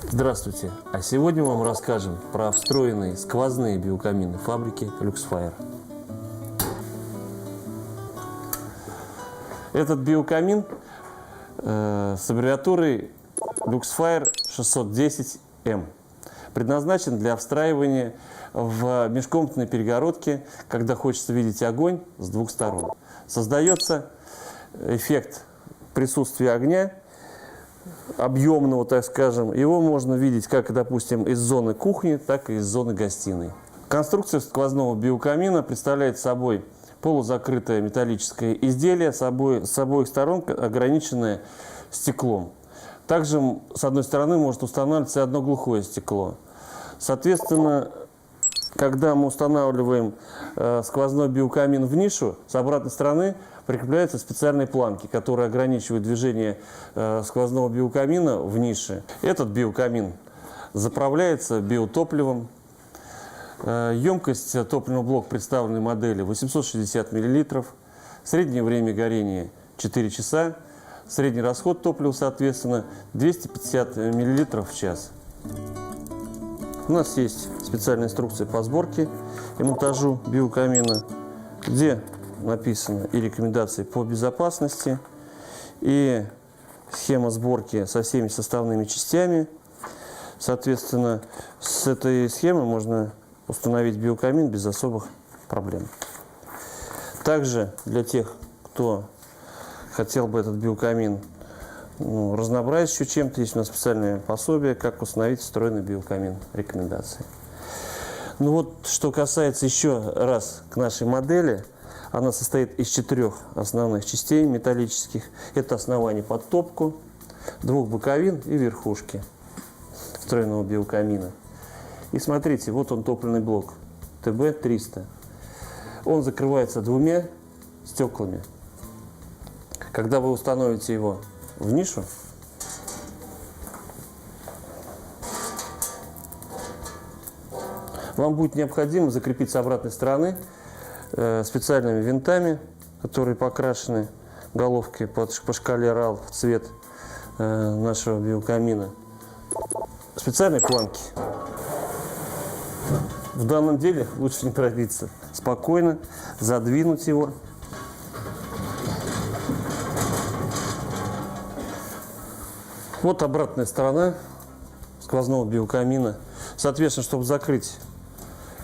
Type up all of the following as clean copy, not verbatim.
Здравствуйте! А сегодня мы вам расскажем про встроенные сквозные биокамины фабрики Luxfire. Этот биокамин с аббревиатурой Luxfire 610M предназначен для встраивания в межкомнатные перегородки, когда хочется видеть огонь с двух сторон. Создается эффект присутствия огня, объемного, так скажем. Его можно видеть как, допустим, из зоны кухни, так и из зоны гостиной. Конструкция сквозного биокамина представляет собой полузакрытое металлическое изделие, с обоих сторон ограниченное стеклом. Также, с одной стороны, может устанавливаться одно глухое стекло. Соответственно, когда мы устанавливаем сквозной биокамин в нишу, с обратной стороны прикрепляются специальные планки, которые ограничивают движение сквозного биокамина в нише. Этот биокамин заправляется биотопливом. Емкость топливного блока представленной модели 860 мл. Среднее время горения 4 часа. Средний расход топлива, соответственно, 250 мл в час. У нас есть специальная инструкция по сборке и монтажу биокамина, где написаны и рекомендации по безопасности, и схема сборки со всеми составными частями. Соответственно, с этой схемы можно установить биокамин без особых проблем. Также для тех, кто хотел бы этот биокамин разнообразить еще чем-то, есть у нас специальное пособие, как установить встроенный биокамин. Рекомендации. Ну вот, что касается еще раз к нашей модели, она состоит из 4 основных частей металлических. Это основание под топку, 2 боковин и верхушки встроенного биокамина. И смотрите, вот он топливный блок ТБ-300. Он закрывается 2 стеклами. Когда вы установите его в нишу, вам будет необходимо закрепить с обратной стороны специальными винтами, которые покрашены головкой по шкале RAL в цвет нашего биокамина. Специальные планки. В данном деле лучше не торопиться. Спокойно задвинуть его. Вот обратная сторона сквозного биокамина. Соответственно, чтобы закрыть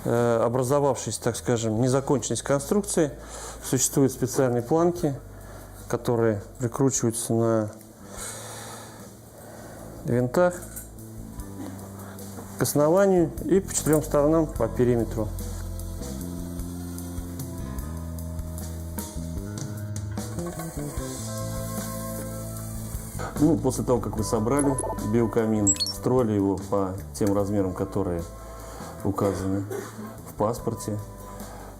образовавшись, так скажем, незаконченность конструкции, существуют специальные планки, которые прикручиваются на винтах к основанию и по 4 сторонам по периметру. Ну, после того, как вы собрали биокамин, встроили его по тем размерам, которые указаны в паспорте,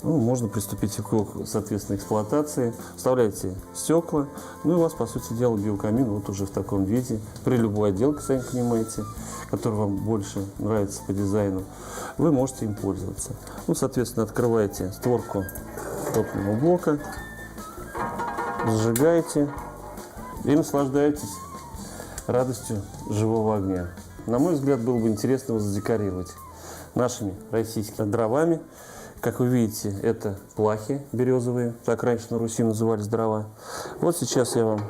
можно приступить к, соответственно, эксплуатации. Вставляете стекла, и у вас, по сути дела, биокамин вот уже в таком виде. При любой отделке, сами понимаете, который вам больше нравится по дизайну, вы можете им пользоваться. Соответственно, открываете створку топливного блока, зажигаете и наслаждаетесь радостью живого огня. На мой взгляд, было бы интересно его задекорировать нашими российскими дровами. Как вы видите, это плахи березовые, так раньше на Руси назывались дрова. Вот сейчас я вам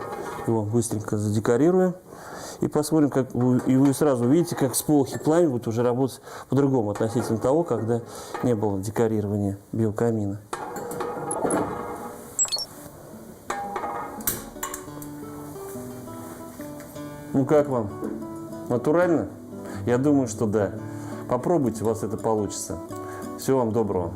его быстренько задекорирую. И посмотрим, и вы сразу увидите, как сполохи пламени будут уже работать по-другому относительно того, когда не было декорирования биокамина. Ну как вам? Натурально? Я думаю, что да. Попробуйте, у вас это получится. Всего вам доброго.